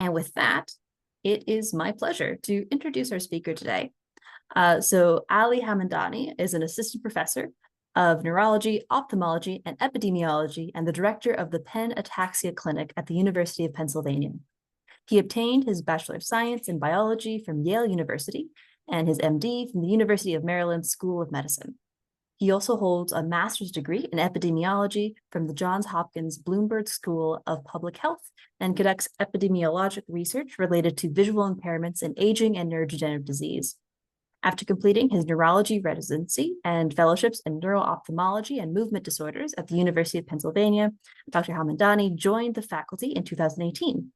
And with that, it is my pleasure to introduce our speaker today. Ali Hamedani is an assistant professor of neurology, ophthalmology, and epidemiology, and the director of the Penn Ataxia Clinic at the University of Pennsylvania. He obtained his Bachelor of Science in Biology from Yale University and his MD from the University of Maryland School of Medicine. He also holds a master's degree in epidemiology from the Johns Hopkins Bloomberg School of Public Health and conducts epidemiologic research related to visual impairments in aging and neurodegenerative disease. After completing his neurology residency and fellowships in neuro-ophthalmology and movement disorders at the University of Pennsylvania, Dr. Hamedani joined the faculty in 2018.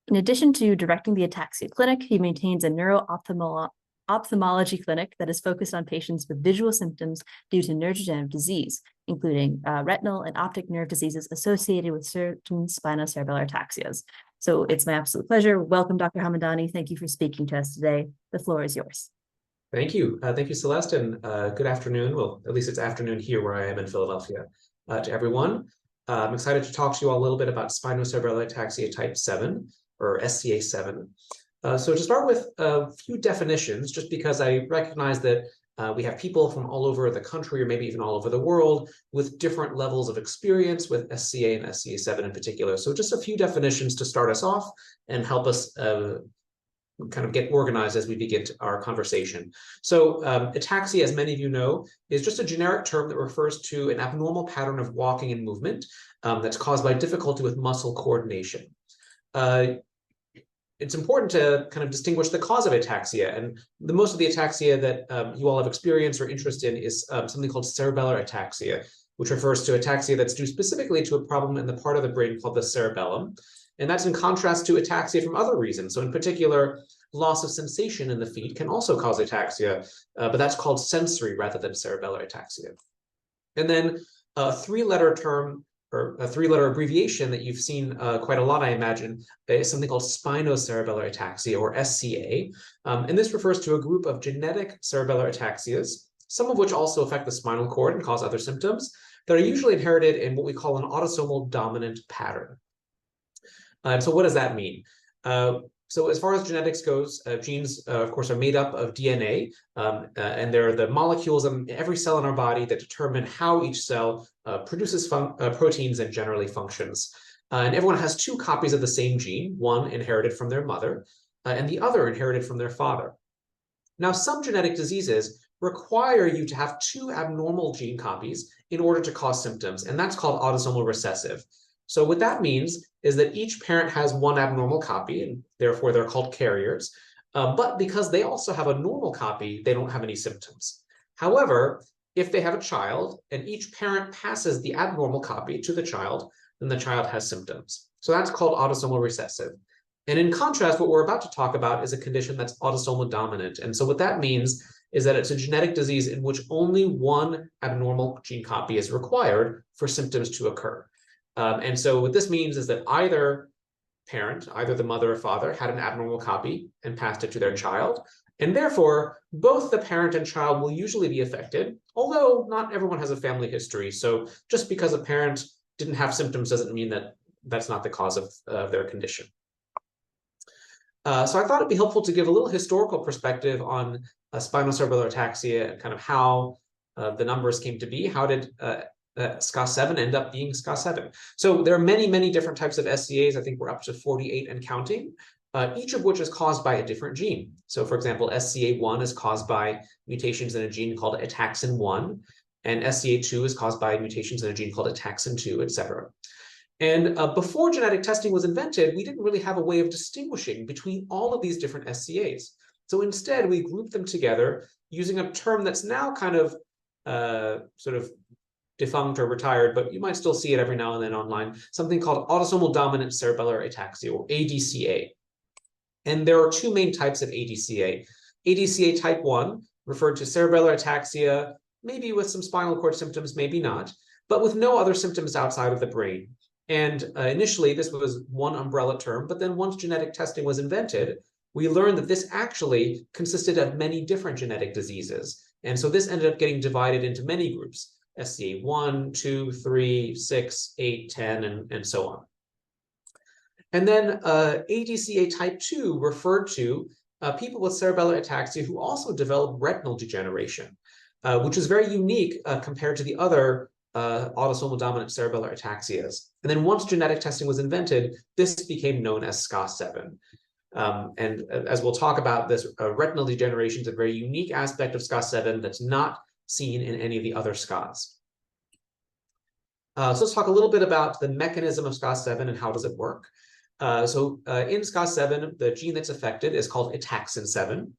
In addition to directing the Ataxia Clinic, he maintains a neuro-ophthalmology clinic that is focused on patients with visual symptoms due to neurodegenerative disease, including retinal and optic nerve diseases associated with certain spinocerebellar ataxias. So it's my absolute pleasure. Welcome, Dr. Hamedani. Thank you for speaking to us today. The floor is yours. Thank you. Thank you, Celeste, and good afternoon. Well, at least it's afternoon here where I am in Philadelphia to everyone. I'm excited to talk to you all a little bit about Spinocerebellar Ataxia type 7, or SCA7. So to start with a few definitions, just because I recognize that we have people from all over the country, or maybe even all over the world, with different levels of experience with SCA and SCA7 in particular. So just a few definitions to start us off and help us kind of get organized as we begin our conversation. So ataxia, as many of you know, is just a generic term that refers to an abnormal pattern of walking and movement that's caused by difficulty with muscle coordination. It's important to kind of distinguish the cause of ataxia, and most of the ataxia that you all have experience or interest in is something called cerebellar ataxia, which refers to ataxia that's due specifically to a problem in the part of the brain called the cerebellum. And that's in contrast to ataxia from other reasons. So in particular, loss of sensation in the feet can also cause ataxia, but that's called sensory rather than cerebellar ataxia. And then a three-letter term, or a three-letter abbreviation that you've seen quite a lot, I imagine, is something called Spinocerebellar Ataxia, or SCA. And this refers to a group of genetic cerebellar ataxias, some of which also affect the spinal cord and cause other symptoms, that are usually inherited in what we call an autosomal dominant pattern. So what does that mean? So as far as genetics goes, genes, of course, are made up of DNA, and they're the molecules in every cell in our body that determine how each cell produces proteins and generally functions. And everyone has two copies of the same gene, one inherited from their mother, and the other inherited from their father. Now, some genetic diseases require you to have two abnormal gene copies in order to cause symptoms, and that's called autosomal recessive. So what that means is that each parent has one abnormal copy, and therefore they're called carriers. But because they also have a normal copy, they don't have any symptoms. However, if they have a child and each parent passes the abnormal copy to the child, then the child has symptoms. So that's called autosomal recessive. And in contrast, what we're about to talk about is a condition that's autosomal dominant. And so what that means is that it's a genetic disease in which only one abnormal gene copy is required for symptoms to occur. And so what this means is that either parent, either the mother or father, had an abnormal copy and passed it to their child. And therefore, both the parent and child will usually be affected, although not everyone has a family history. So just because a parent didn't have symptoms doesn't mean that that's not the cause of their condition. So I thought it'd be helpful to give a little historical perspective on spinocerebellar ataxia and kind of how the numbers came to be. How did SCA7 end up being SCA7? So there are many, many different types of SCAs. I think we're up to 48 and counting, each of which is caused by a different gene. So for example, SCA1 is caused by mutations in a gene called ataxin-1, and SCA2 is caused by mutations in a gene called ataxin-2, et cetera. And before genetic testing was invented, we didn't really have a way of distinguishing between all of these different SCAs. So instead, we grouped them together using a term that's now kind of sort of defunct or retired, but you might still see it every now and then online, something called autosomal dominant cerebellar ataxia, or ADCA. And there are two main types of ADCA. ADCA type 1, referred to cerebellar ataxia, maybe with some spinal cord symptoms, maybe not, but with no other symptoms outside of the brain. And initially, this was one umbrella term, but then once genetic testing was invented, we learned that this actually consisted of many different genetic diseases. And so this ended up getting divided into many groups: SCA1, 2, 3, 6, 8, 10, and so on. And then ADCA type 2 referred to people with cerebellar ataxia who also develop retinal degeneration, which is very unique compared to the other autosomal dominant cerebellar ataxias. And then once genetic testing was invented, this became known as SCA7. And as we'll talk about, this retinal degeneration is a very unique aspect of SCA7 that's not seen in any of the other SCAs. So let's talk a little bit about the mechanism of SCA7 and how does it work. In SCA7, the gene that's affected is called ataxin-7.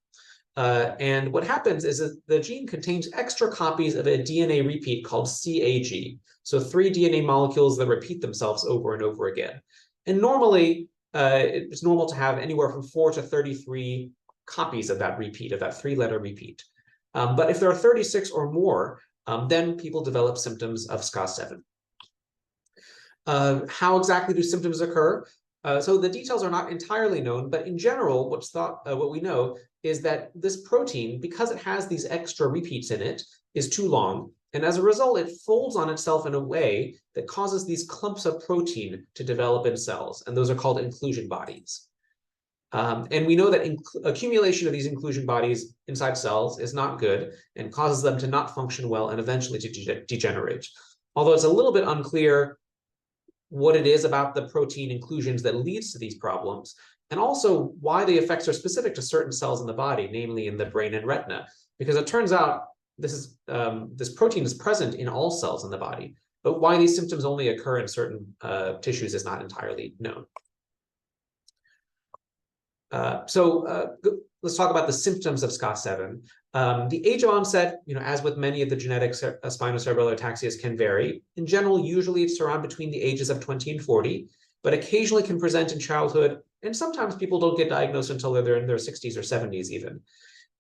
And what happens is that the gene contains extra copies of a DNA repeat called CAG. So 3 DNA molecules that repeat themselves over and over again. And normally, it's normal to have anywhere from 4 to 33 copies of that repeat, of that 3-letter repeat. But if there are 36 or more, then people develop symptoms of SCA7. How exactly do symptoms occur? So the details are not entirely known, but in general, what we know is that this protein, because it has these extra repeats in it, is too long. And as a result, it folds on itself in a way that causes these clumps of protein to develop in cells. And those are called inclusion bodies. And we know that accumulation of these inclusion bodies inside cells is not good and causes them to not function well and eventually to degenerate. Although it's a little bit unclear what it is about the protein inclusions that leads to these problems, and also why the effects are specific to certain cells in the body, namely in the brain and retina, because it turns out this protein is present in all cells in the body, but why these symptoms only occur in certain tissues is not entirely known. Let's talk about the symptoms of SCA7. The age of onset, as with many of the genetic spinocerebellar ataxias, can vary. In general, usually it's around between the ages of 20 and 40, but occasionally can present in childhood, and sometimes people don't get diagnosed until they're in their 60s or 70s even.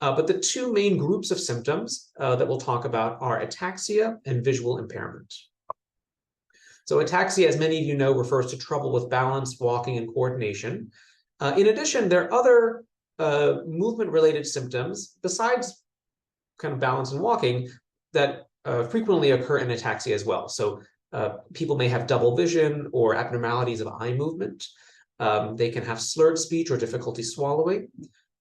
But the 2 main groups of symptoms that we'll talk about are ataxia and visual impairment. So ataxia, as many of you know, refers to trouble with balance, walking, and coordination. In addition, there are other movement-related symptoms besides kind of balance and walking that frequently occur in ataxia as well. So people may have double vision or abnormalities of eye movement. They can have slurred speech or difficulty swallowing.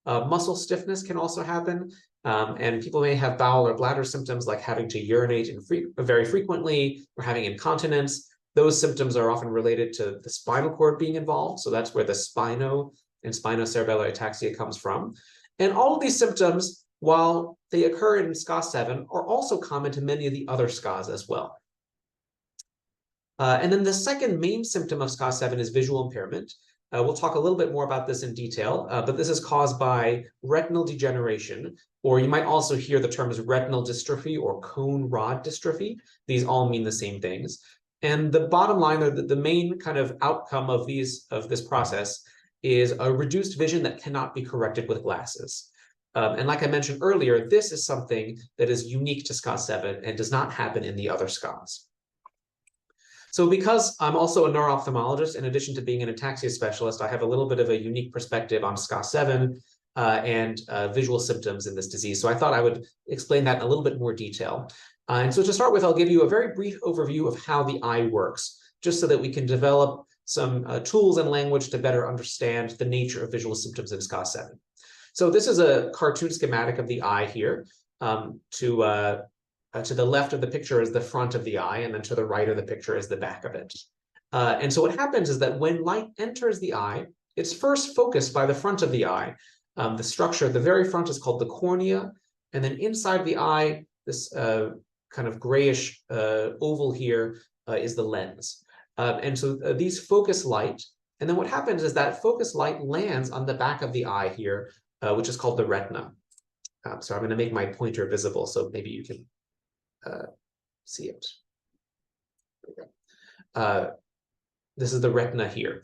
Muscle stiffness can also happen. And people may have bowel or bladder symptoms like having to urinate very frequently or having incontinence. Those symptoms are often related to the spinal cord being involved. So that's where the spino and spinocerebellar ataxia comes from. And all of these symptoms, while they occur in SCA7, are also common to many of the other SCAs as well. And then the second main symptom of SCA7 is visual impairment. We'll talk a little bit more about this in detail, but this is caused by retinal degeneration, or you might also hear the terms retinal dystrophy or cone rod dystrophy. These all mean the same things. And the bottom line, or the main kind of outcome of this process, is a reduced vision that cannot be corrected with glasses. And like I mentioned earlier, this is something that is unique to SCA7 and does not happen in the other SCAs. So because I'm also a neuro-ophthalmologist, in addition to being an ataxia specialist, I have a little bit of a unique perspective on SCA7 and visual symptoms in this disease. So I thought I would explain that in a little bit more detail. And so to start with, I'll give you a very brief overview of how the eye works, just so that we can develop some tools and language to better understand the nature of visual symptoms in SCA7. So this is a cartoon schematic of the eye here. To the left of the picture is the front of the eye, and then to the right of the picture is the back of it. And so what happens is that when light enters the eye, it's first focused by the front of the eye. The structure at the very front is called the cornea, and then inside the eye, this kind of grayish oval here is the lens. And so these focus light, and then what happens is that focus light lands on the back of the eye here, which is called the retina. So I'm going to make my pointer visible so maybe you can see it. This is the retina here.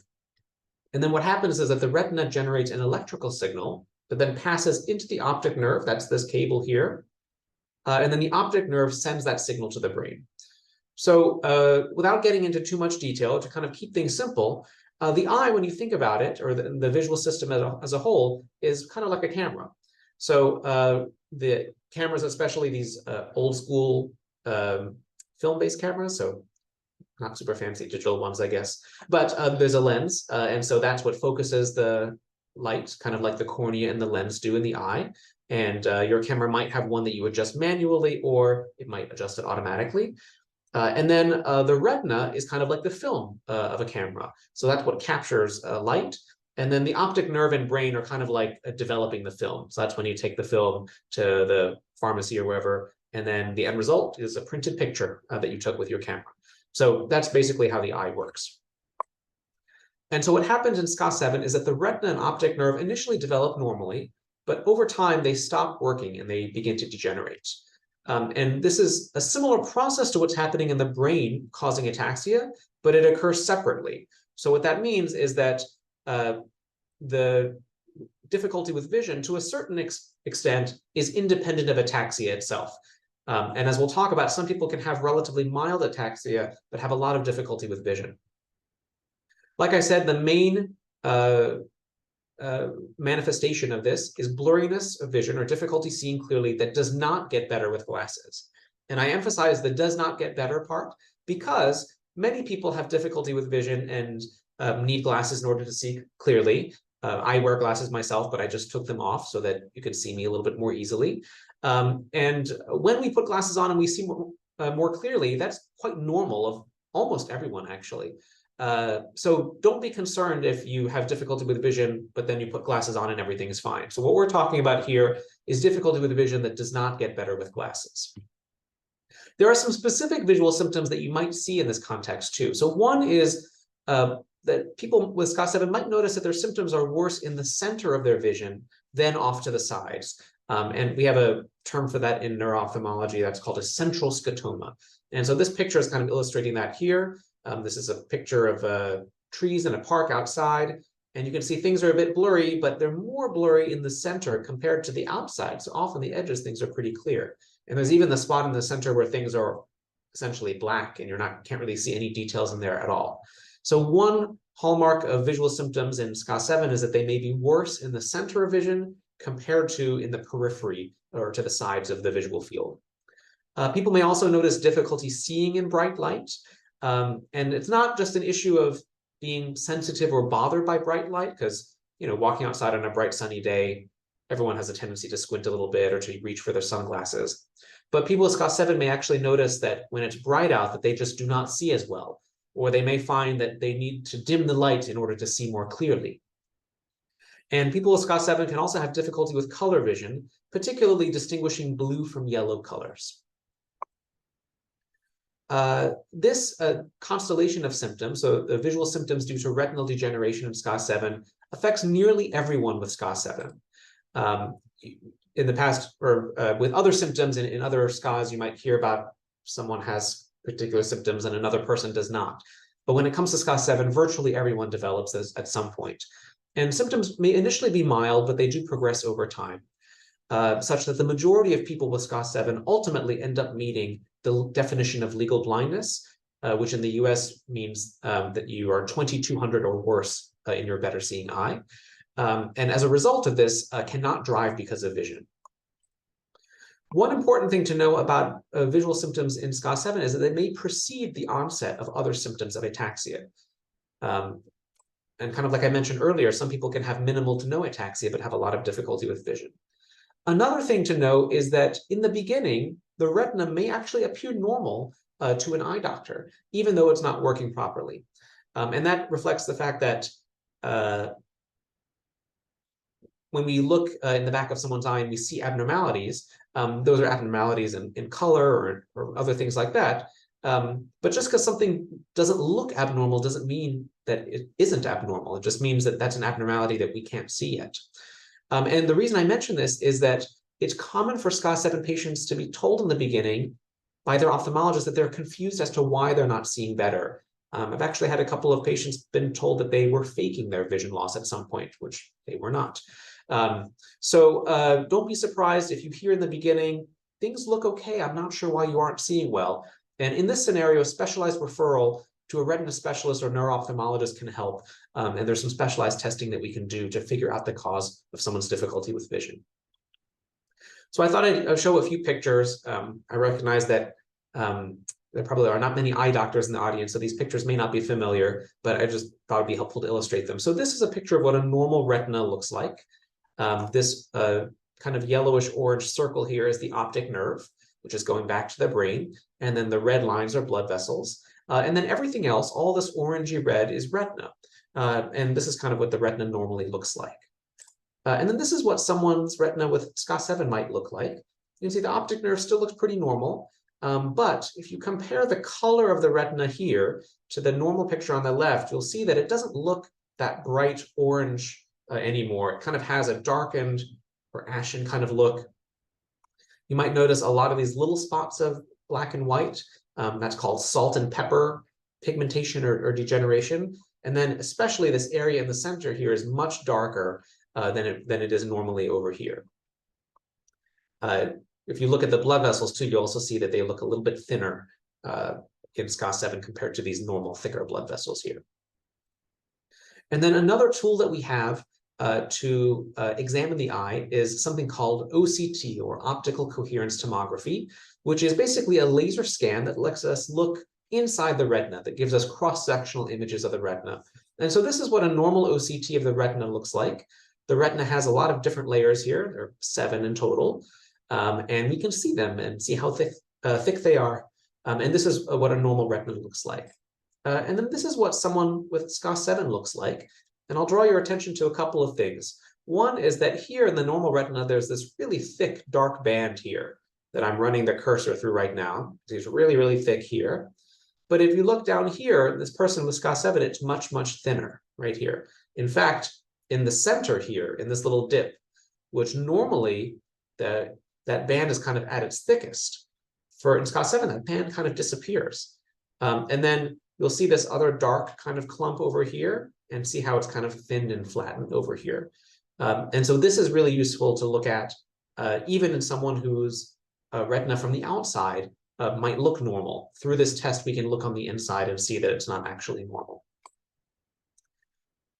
And then what happens is that the retina generates an electrical signal that then passes into the optic nerve. That's this cable here. And then the optic nerve sends that signal to the brain. So without getting into too much detail, to kind of keep things simple, the eye, when you think about it, or the visual system as a whole, is kind of like a camera. So the cameras, especially these old school film-based cameras, so not super fancy digital ones, I guess. But there's a lens, and so that's what focuses the light, kind of like the cornea and the lens do in the eye. And your camera might have one that you adjust manually, or it might adjust it automatically. And then the retina is kind of like the film of a camera. So that's what captures light. And then the optic nerve and brain are kind of like developing the film. So that's when you take the film to the pharmacy or wherever, and then the end result is a printed picture that you took with your camera. So that's basically how the eye works. And so what happens in SCA7 is that the retina and optic nerve initially develop normally, but over time they stop working and they begin to degenerate. And this is a similar process to what's happening in the brain causing ataxia, but it occurs separately. So what that means is that the difficulty with vision, to a certain extent, is independent of ataxia itself. And as we'll talk about, some people can have relatively mild ataxia, but have a lot of difficulty with vision. Like I said, the main manifestation of this is blurriness of vision or difficulty seeing clearly that does not get better with glasses. And I emphasize the does not get better part because many people have difficulty with vision and need glasses in order to see clearly. I wear glasses myself, but I just took them off so that you could see me a little bit more easily. And when we put glasses on and we see more clearly, that's quite normal of almost everyone, actually. So don't be concerned if you have difficulty with vision, but then you put glasses on and everything is fine. So what we're talking about here is difficulty with vision that does not get better with glasses. There are some specific visual symptoms that you might see in this context too. So one is that people with SCA7 might notice that their symptoms are worse in the center of their vision than off to the sides. And we have a term for that in neuro-ophthalmology that's called a central scotoma. And so this picture is kind of illustrating that here. This is a picture of trees in a park outside, and you can see things are a bit blurry, but they're more blurry in the center compared to the outside. So off on the edges, things are pretty clear. And there's even the spot in the center where things are essentially black, and can't really see any details in there at all. So one hallmark of visual symptoms in SCA7 is that they may be worse in the center of vision compared to in the periphery or to the sides of the visual field. People may also notice difficulty seeing in bright light. And it's not just an issue of being sensitive or bothered by bright light, because walking outside on a bright sunny day, everyone has a tendency to squint a little bit or to reach for their sunglasses. But people with SCA7 may actually notice that when it's bright out, that they just do not see as well, or they may find that they need to dim the light in order to see more clearly. And people with SCA7 can also have difficulty with color vision, particularly distinguishing blue from yellow colors. This constellation of symptoms, so the visual symptoms due to retinal degeneration in SCA7, affects nearly everyone with SCA7. In the past, or with other symptoms in other SCAs, you might hear about someone has particular symptoms and another person does not. But when it comes to SCA7, virtually everyone develops this at some point. And symptoms may initially be mild, but they do progress over time, such that the majority of people with SCA7 ultimately end up meeting the definition of legal blindness, which in the US means that you are 20/200 or worse in your better seeing eye. And as a result of this, cannot drive because of vision. One important thing to know about visual symptoms in SCA7 is that they may precede the onset of other symptoms of ataxia. And kind of like I mentioned earlier, some people can have minimal to no ataxia, but have a lot of difficulty with vision. Another thing to know is that in the beginning, the retina may actually appear normal to an eye doctor, even though it's not working properly. And that reflects the fact that when we look in the back of someone's eye and we see abnormalities, those are abnormalities in color or other things like that. But just because something doesn't look abnormal doesn't mean that it isn't abnormal. It just means that that's an abnormality that we can't see yet. And the reason I mention this is that it's common for SCA7 patients to be told in the beginning by their ophthalmologist that they're confused as to why they're not seeing better. I've actually had a couple of patients been told that they were faking their vision loss at some point, which they were not. So don't be surprised if you hear in the beginning, things look okay, I'm not sure why you aren't seeing well. And in this scenario, specialized referral to a retina specialist or neuro-ophthalmologist can help. And there's some specialized testing that we can do to figure out the cause of someone's difficulty with vision. So I thought I'd show a few pictures. I recognize that there probably are not many eye doctors in the audience, so these pictures may not be familiar, but I just thought it'd be helpful to illustrate them. So this is a picture of what a normal retina looks like. This kind of yellowish orange circle here is the optic nerve, which is going back to the brain. And then the red lines are blood vessels. And then everything else, all this orangey red is retina. And this is kind of what the retina normally looks like. And then this is what someone's retina with SCA7 might look like. You can see the optic nerve still looks pretty normal. But if you compare the color of the retina here to the normal picture on the left, you'll see that it doesn't look that bright orange anymore. It kind of has a darkened or ashen kind of look. You might notice a lot of these little spots of black and white. That's called salt and pepper pigmentation or degeneration. And then especially this area in the center here is much darker than it is normally over here. If you look at the blood vessels too, you also see that they look a little bit thinner in SCA7 compared to these normal thicker blood vessels here. And then another tool that we have to examine the eye is something called OCT, or optical coherence tomography, which is basically a laser scan that lets us look inside the retina, that gives us cross-sectional images of the retina. And so this is what a normal OCT of the retina looks like. The retina has a lot of different layers here. There are 7 in total. And we can see them and see how thick they are. And this is what a normal retina looks like. And then this is what someone with SCA7 looks like. And I'll draw your attention to a couple of things. One is that here in the normal retina, there's this really thick, dark band here that I'm running the cursor through right now. It's really, really thick here. But if you look down here, this person with SCA7, it's much, much thinner right here. In fact, in the center here, in this little dip, which normally that band is kind of at its thickest, in SCA7, that band kind of disappears. And then you'll see this other dark kind of clump over here, and see how it's kind of thinned and flattened over here. And so this is really useful to look at, even in someone whose retina from the outside might look normal. Through this test, we can look on the inside and see that it's not actually normal.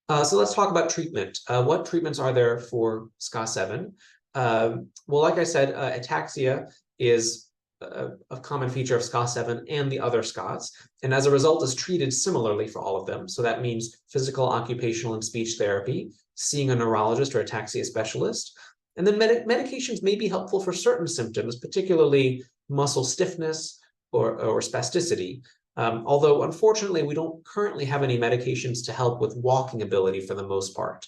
So let's talk about treatment. What treatments are there for SCA7? Well, like I said, ataxia is a common feature of SCA7 and the other SCAs, and as a result is treated similarly for all of them. So that means physical, occupational, and speech therapy, seeing a neurologist or ataxia specialist. And then medications may be helpful for certain symptoms, particularly muscle stiffness or spasticity. Although, unfortunately, we don't currently have any medications to help with walking ability for the most part.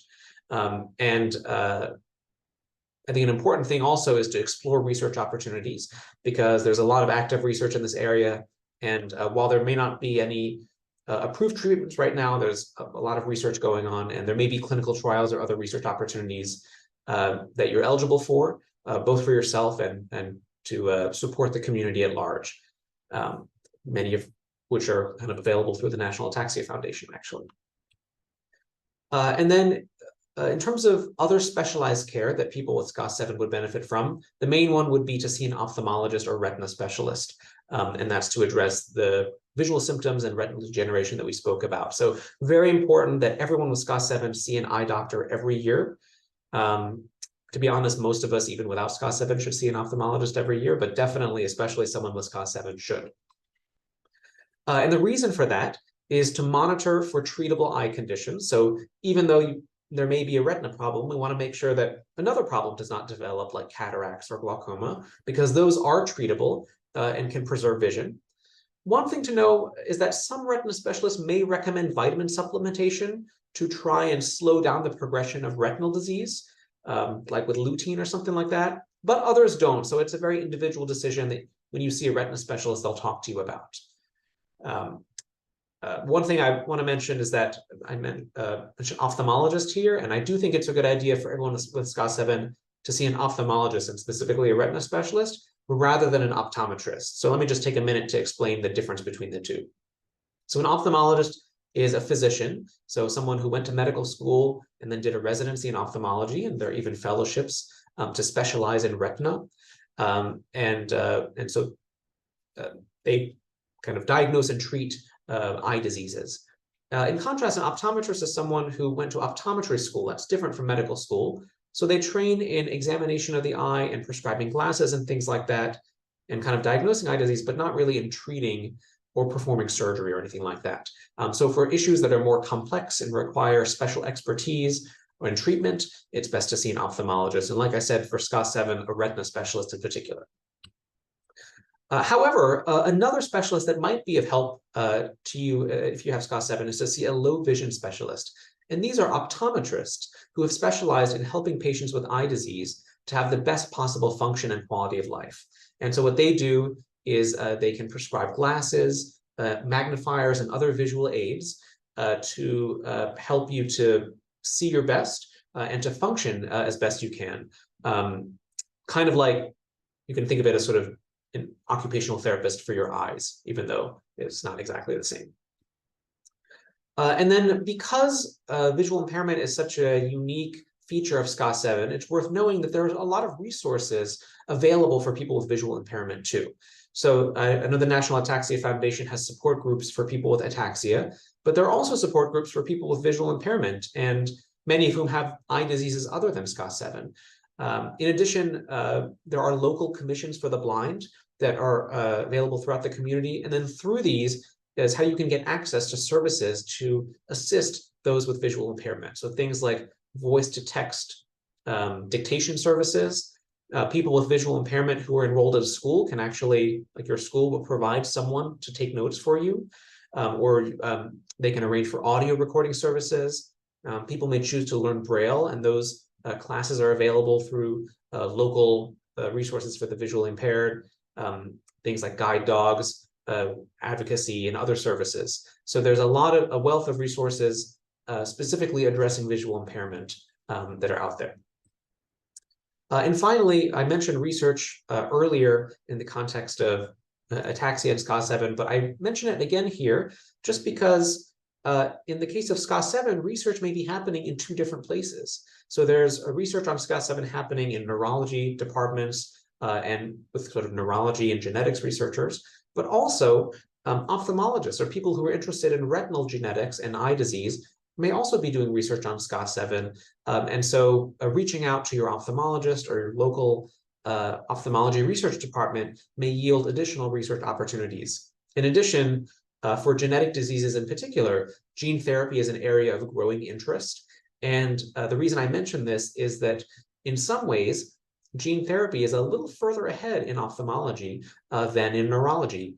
I think an important thing also is to explore research opportunities, because there's a lot of active research in this area. And while there may not be any approved treatments right now, there's a lot of research going on, and there may be clinical trials or other research opportunities that you're eligible for, both for yourself and to support the community at large, many of which are kind of available through the National Ataxia Foundation, actually. And then in terms of other specialized care that people with SCA7 would benefit from, the main one would be to see an ophthalmologist or retina specialist, and that's to address the visual symptoms and retinal degeneration that we spoke about. So very important that everyone with SCA7 see an eye doctor every year. To be honest, most of us, even without SCA7, should see an ophthalmologist every year, but definitely, especially someone with SCA7 should. And the reason for that is to monitor for treatable eye conditions. So even though there may be a retina problem, we want to make sure that another problem does not develop, like cataracts or glaucoma, because those are treatable and can preserve vision. One thing to know is that some retina specialists may recommend vitamin supplementation to try and slow down the progression of retinal disease, like with lutein or something like that, but others don't. So it's a very individual decision that when you see a retina specialist, they'll talk to you about. One thing I want to mention is that I mentioned ophthalmologist here, and I do think it's a good idea for everyone with SCA7 to see an ophthalmologist, and specifically a retina specialist, rather than an optometrist. So let me just take a minute to explain the difference between the two. So an ophthalmologist is a physician, so someone who went to medical school and then did a residency in ophthalmology, and there are even fellowships to specialize in retina. And so they kind of diagnose and treat eye diseases. In contrast, an optometrist is someone who went to optometry school. That's different from medical school. So they train in examination of the eye and prescribing glasses and things like that. in kind of diagnosing eye disease, but not really in treating or performing surgery or anything like that. So for issues that are more complex and require special expertise or in treatment, it's best to see an ophthalmologist. And like I said, for SCA7, a retina specialist in particular. However, another specialist that might be of help to you if you have SCA7 is to see a low vision specialist. And these are optometrists who have specialized in helping patients with eye disease to have the best possible function and quality of life. And so what they do is they can prescribe glasses, magnifiers, and other visual aids to help you to see your best and to function as best you can. Kind of like you can think of it as sort of an occupational therapist for your eyes, even though it's not exactly the same. And then because visual impairment is such a unique feature of SCA7, it's worth knowing that there's a lot of resources available for people with visual impairment too. So I know the National Ataxia Foundation has support groups for people with ataxia, but there are also support groups for people with visual impairment, and many of whom have eye diseases other than SCA7. In addition, there are local commissions for the blind that are available throughout the community. And then through these is how you can get access to services to assist those with visual impairment. So things like voice-to-text dictation services. People with visual impairment who are enrolled at a school can actually, like your school will provide someone to take notes for you, or they can arrange for audio recording services. People may choose to learn Braille, and those classes are available through local resources for the visually impaired, things like guide dogs, advocacy, and other services. So there's a wealth of resources specifically addressing visual impairment that are out there. And finally, I mentioned research earlier in the context of ataxia and SCA7, but I mention it again here just because in the case of SCA7, research may be happening in two different places. So there's a research on SCA7 happening in neurology departments and with sort of neurology and genetics researchers, but also ophthalmologists or people who are interested in retinal genetics and eye disease may also be doing research on SCA7. And so reaching out to your ophthalmologist or your local ophthalmology research department may yield additional research opportunities. In addition, for genetic diseases in particular, gene therapy is an area of growing interest. And the reason I mention this is that in some ways, gene therapy is a little further ahead in ophthalmology than in neurology.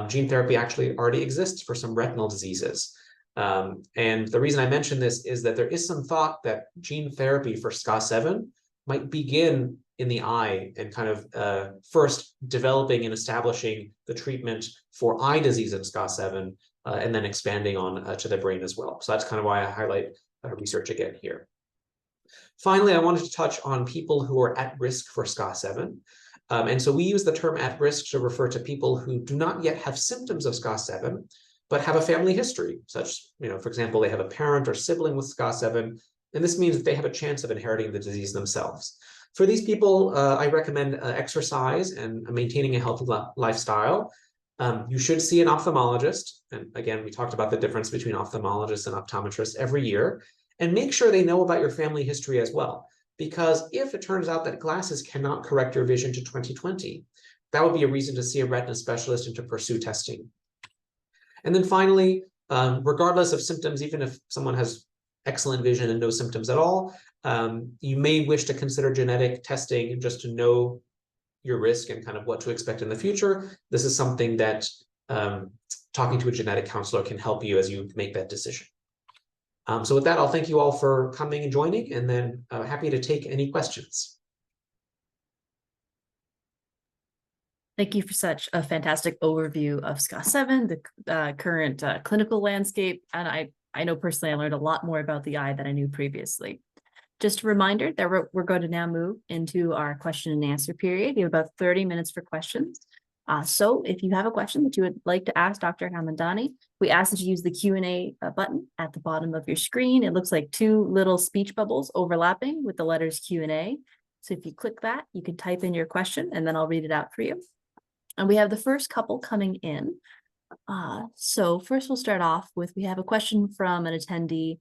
Gene therapy actually already exists for some retinal diseases. And the reason I mention this is that there is some thought that gene therapy for SCA7 might begin in the eye and kind of first developing and establishing the treatment for eye disease in SCA7 and then expanding on to the brain as well. So that's kind of why I highlight research again here. Finally, I wanted to touch on people who are at risk for SCA7. And so we use the term at risk to refer to people who do not yet have symptoms of SCA7, but have a family history, such, for example, they have a parent or sibling with SCA7, and this means that they have a chance of inheriting the disease themselves. For these people, I recommend exercise and maintaining a healthy lifestyle. You should see an ophthalmologist. And again, we talked about the difference between ophthalmologists and optometrists every year. And make sure they know about your family history as well. Because if it turns out that glasses cannot correct your vision to 20/20, that would be a reason to see a retina specialist and to pursue testing. And then finally, regardless of symptoms, even if someone has excellent vision and no symptoms at all, you may wish to consider genetic testing just to know your risk and kind of what to expect in the future. This is something that talking to a genetic counselor can help you as you make that decision. So with that, I'll thank you all for coming and joining, and then happy to take any questions. Thank you for such a fantastic overview of SCA7, the current clinical landscape. And I know personally I learned a lot more about the eye than I knew previously. Just a reminder that we're going to now move into our question and answer period. We have about 30 minutes for questions. So if you have a question that you would like to ask Dr. Hamedani, we ask that you use the Q&A button at the bottom of your screen. It looks like two little speech bubbles overlapping with the letters Q&A. So if you click that, you can type in your question and then I'll read it out for you. And we have the first couple coming in. So first we'll start off with, we have a question from an attendee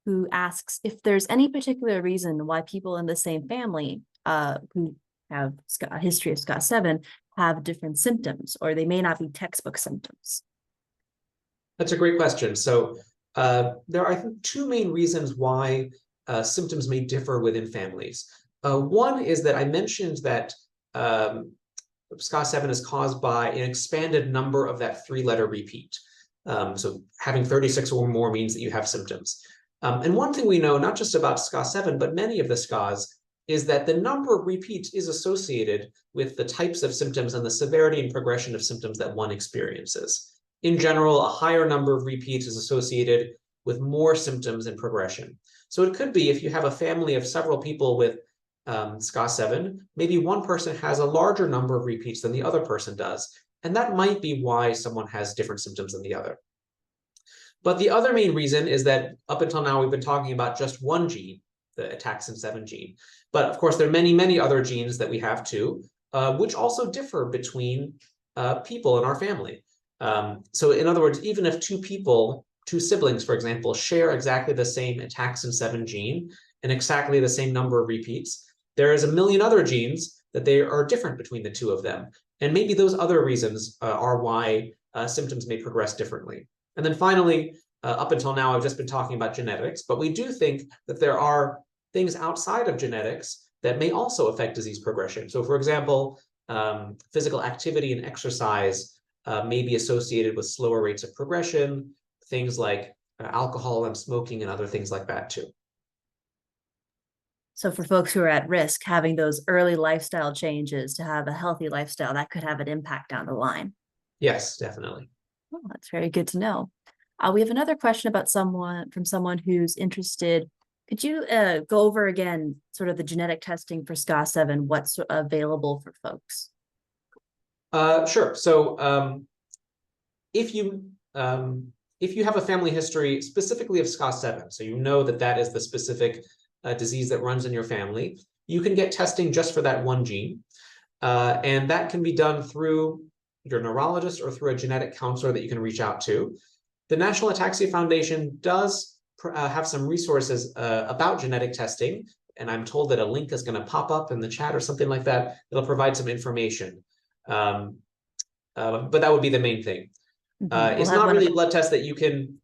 who asks if there's any particular reason why people in the same family who have a history of SCA7 have different symptoms, or they may not be textbook symptoms? That's a great question. So there are, I think, two main reasons why symptoms may differ within families. One is that I mentioned that SCA7 is caused by an expanded number of that three-letter repeat. So having 36 or more means that you have symptoms. And one thing we know, not just about SCA7, but many of the SCAs, is that the number of repeats is associated with the types of symptoms and the severity and progression of symptoms that one experiences. In general, a higher number of repeats is associated with more symptoms and progression. So it could be if you have a family of several people with SCA7, maybe one person has a larger number of repeats than the other person does. And that might be why someone has different symptoms than the other. But the other main reason is that up until now, we've been talking about just one gene, the ataxin-7 gene. But of course, there are many, many other genes that we have too, which also differ between people in our family. So in other words, even if two siblings, for example, share exactly the same ataxin-7 gene and exactly the same number of repeats, there is a million other genes that they are different between the two of them. And maybe those other reasons are why symptoms may progress differently. And then finally, up until now, I've just been talking about genetics, but we do think that there are things outside of genetics that may also affect disease progression. So for example, physical activity and exercise may be associated with slower rates of progression, things like alcohol and smoking and other things like that too. So for folks who are at risk, having those early lifestyle changes to have a healthy lifestyle, that could have an impact down the line. Yes, definitely. Oh, that's very good to know. We have another question about someone who's interested. Could you go over again sort of the genetic testing for SCA7, what's available for folks? Sure. So if you have a family history specifically of SCA7, so you know that that is the specific disease that runs in your family, you can get testing just for that one gene. And that can be done through your neurologist or through a genetic counselor that you can reach out to. The National Ataxia Foundation does have some resources about genetic testing, and I'm told that a link is going to pop up in the chat or something like that. It'll provide some information. But that would be the main thing. It's not really a blood test that you can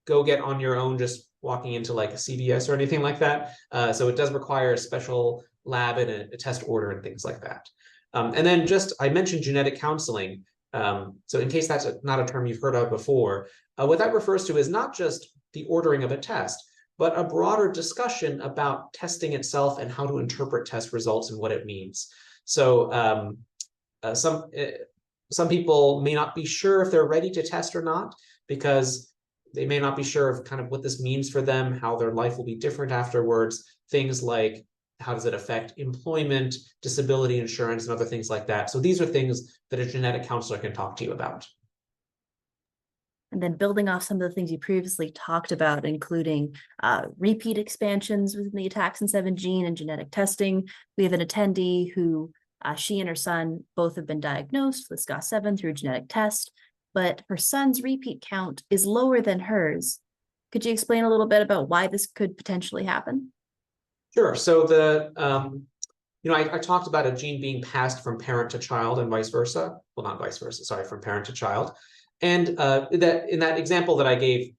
go get on your own just walking into like a CVS or anything like that. So it does require a special lab and a test order and things like that. And then I mentioned genetic counseling. So in case that's not a term you've heard of before, what that refers to is not just the ordering of a test, but a broader discussion about testing itself and how to interpret test results and what it means. So some people may not be sure if they're ready to test or not, because they may not be sure of kind of what this means for them, how their life will be different afterwards, things like how does it affect employment, disability insurance, and other things like that. So these are things that a genetic counselor can talk to you about. And then building off some of the things you previously talked about, including repeat expansions within the ataxin-7 gene and genetic testing, we have an attendee who she and her son both have been diagnosed with SCA7 through a genetic test, but her son's repeat count is lower than hers. Could you explain a little bit about why this could potentially happen? Sure. So I talked about a gene being passed from parent to child and vice versa. Well, not vice versa, sorry, from parent to child. And that in that example that I gave,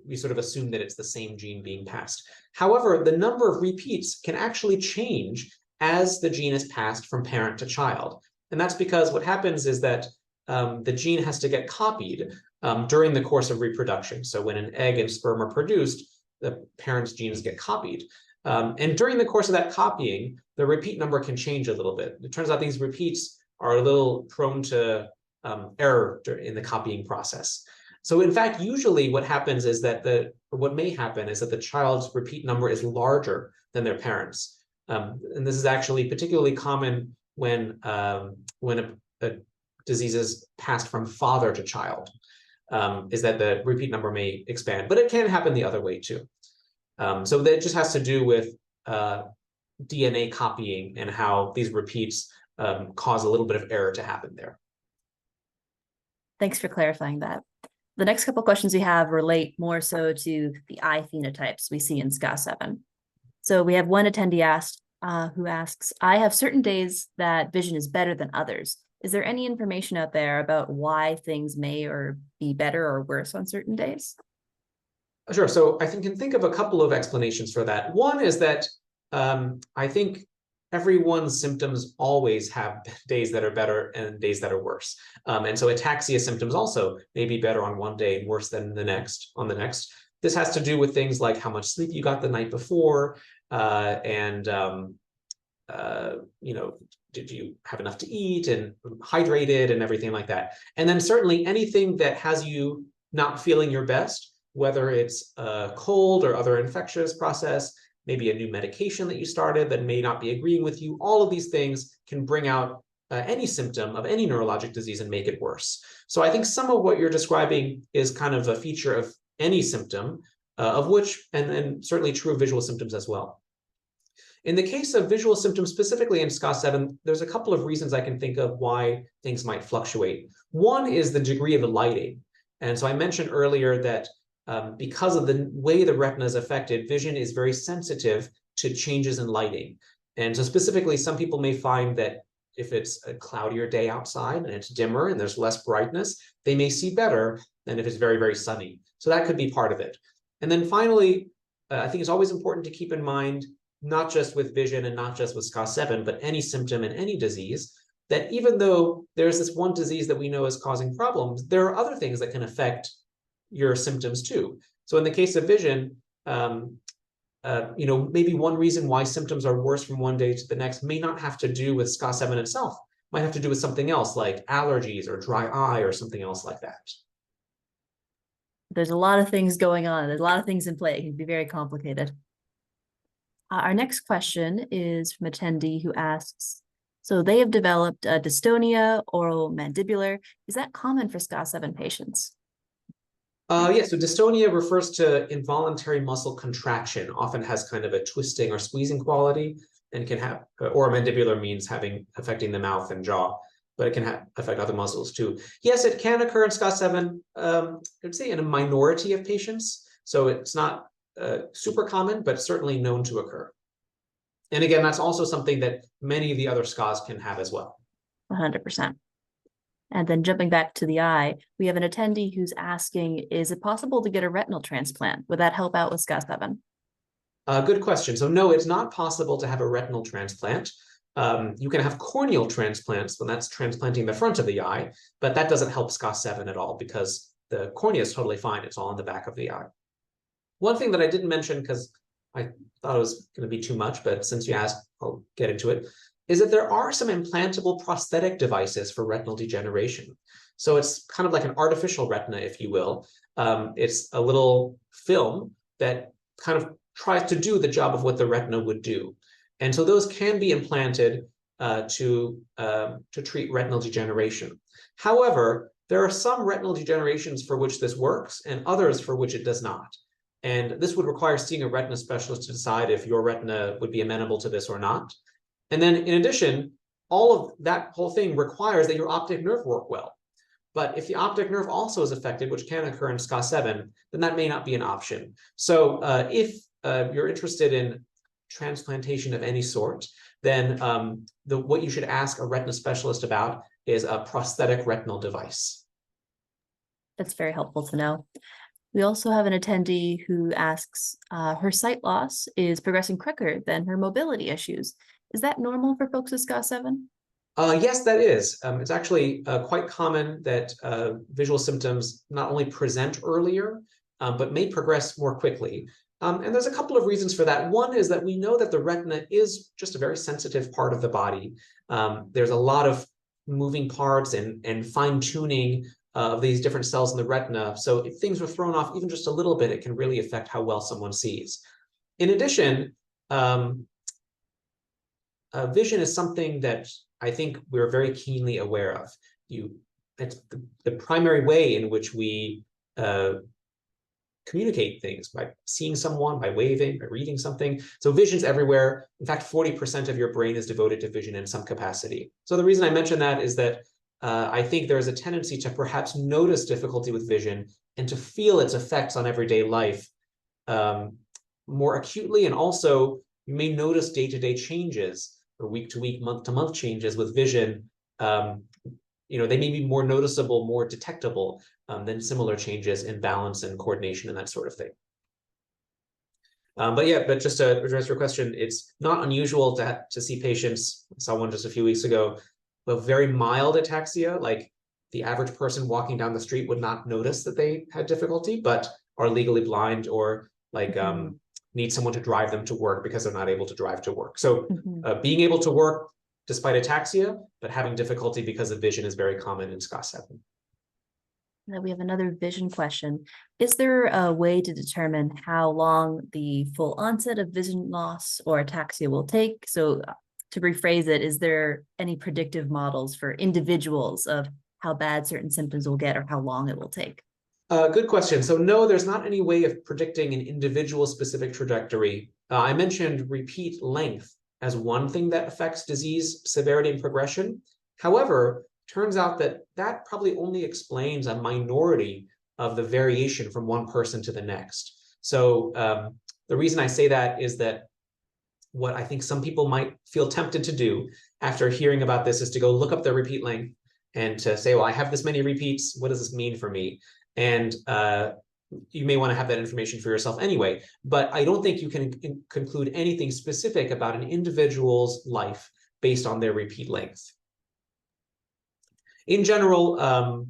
we sort of assume that it's the same gene being passed. However, the number of repeats can actually change as the gene is passed from parent to child. And that's because what happens is that the gene has to get copied during the course of reproduction. So when an egg and sperm are produced, the parent's genes get copied. And during the course of that copying, the repeat number can change a little bit. It turns out these repeats are a little prone to error in the copying process. So in fact, usually what happens is that what may happen is that the child's repeat number is larger than their parents. And this is actually particularly common when a disease is passed from father to child, is that the repeat number may expand, but it can happen the other way too. So that just has to do with DNA copying and how these repeats cause a little bit of error to happen there. Thanks for clarifying that. The next couple of questions we have relate more so to the eye phenotypes we see in SCA7. So we have one attendee who asks, I have certain days that vision is better than others. Is there any information out there about why things may or be better or worse on certain days? Sure. So I can think of a couple of explanations for that. One is that I think everyone's symptoms always have days that are better and days that are worse. And so ataxia symptoms also may be better on one day and worse than the next on the next. This has to do with things like how much sleep you got the night before, and did you have enough to eat and hydrated and everything like that. And then certainly anything that has you not feeling your best, whether it's a cold or other infectious process, maybe a new medication that you started that may not be agreeing with you, all of these things can bring out any symptom of any neurologic disease and make it worse. So I think some of what you're describing is kind of a feature of any symptom, of which, and certainly true of visual symptoms as well. In the case of visual symptoms, specifically in SCA7, there's a couple of reasons I can think of why things might fluctuate. One is the degree of lighting. And so I mentioned earlier that because of the way the retina is affected, vision is very sensitive to changes in lighting. And so specifically, some people may find that if it's a cloudier day outside and it's dimmer and there's less brightness, they may see better than if it's very, very sunny. So that could be part of it. And then finally, I think it's always important to keep in mind, not just with vision and not just with SCA7, but any symptom in any disease, that even though there's this one disease that we know is causing problems, there are other things that can affect your symptoms too. So in the case of vision, maybe one reason why symptoms are worse from one day to the next may not have to do with SCA7 itself, might have to do with something else like allergies or dry eye or something else like that. There's a lot of things going on. There's a lot of things in play. It can be very complicated. Our next question is from attendee who asks, so they have developed dystonia oromandibular. Is that common for SCA7 patients? Yes, so dystonia refers to involuntary muscle contraction, often has kind of a twisting or squeezing quality, and can have, oromandibular means affecting the mouth and jaw, but it can affect other muscles too. Yes, it can occur in SCA7, I'd say in a minority of patients. So it's not super common, but certainly known to occur. And again, that's also something that many of the other SCAs can have as well. 100%. And then jumping back to the eye, we have an attendee who's asking, is it possible to get a retinal transplant? Would that help out with SCA7? Good question. So no, it's not possible to have a retinal transplant. You can have corneal transplants when that's transplanting the front of the eye, but that doesn't help SCA7 at all because the cornea is totally fine. It's all in the back of the eye. One thing that I didn't mention because I thought it was going to be too much, but since you asked, I'll get into it, is that there are some implantable prosthetic devices for retinal degeneration. So it's kind of like an artificial retina, if you will. It's a little film that kind of tries to do the job of what the retina would do. And so those can be implanted to treat retinal degeneration. However, there are some retinal degenerations for which this works and others for which it does not. And this would require seeing a retina specialist to decide if your retina would be amenable to this or not. And then in addition, all of that whole thing requires that your optic nerve work well. But if the optic nerve also is affected, which can occur in SCA7, then that may not be an option. So if you're interested in transplantation of any sort, then what you should ask a retina specialist about is a prosthetic retinal device. That's very helpful to know. We also have an attendee who asks, her sight loss is progressing quicker than her mobility issues. Is that normal for folks with SCA7? Yes, that is. It's actually quite common that visual symptoms not only present earlier, but may progress more quickly. And there's a couple of reasons for that. One is that we know that the retina is just a very sensitive part of the body. There's a lot of moving parts and fine-tuning of these different cells in the retina. So if things were thrown off even just a little bit, it can really affect how well someone sees. In addition, vision is something that I think we're very keenly aware of. It's the primary way in which we communicate things, by seeing someone, by waving, by reading something. So vision's everywhere. In fact, 40% of your brain is devoted to vision in some capacity. So the reason I mention that is that I think there is a tendency to perhaps notice difficulty with vision and to feel its effects on everyday life more acutely. And also, you may notice day-to-day changes or week-to-week, month-to-month changes with vision they may be more noticeable, more detectable than similar changes in balance and coordination and that sort of thing. But just to address your question, it's not unusual to see patients. I saw one just a few weeks ago with very mild ataxia, like the average person walking down the street would not notice that they had difficulty, but are legally blind or like need someone to drive them to work because they're not able to drive to work. So being able to work despite ataxia, but having difficulty because of vision is very common in SCA7. Now we have another vision question. Is there a way to determine how long the full onset of vision loss or ataxia will take? So to rephrase it, is there any predictive models for individuals of how bad certain symptoms will get or how long it will take? Good question. So no, there's not any way of predicting an individual specific trajectory. I mentioned repeat length as one thing that affects disease severity and progression. However, turns out that that probably only explains a minority of the variation from one person to the next. So the reason I say that is that what I think some people might feel tempted to do after hearing about this is to go look up their repeat length and to say, well, I have this many repeats. What does this mean for me? And you may want to have that information for yourself anyway, but I don't think you can conclude anything specific about an individual's life based on their repeat length. In general,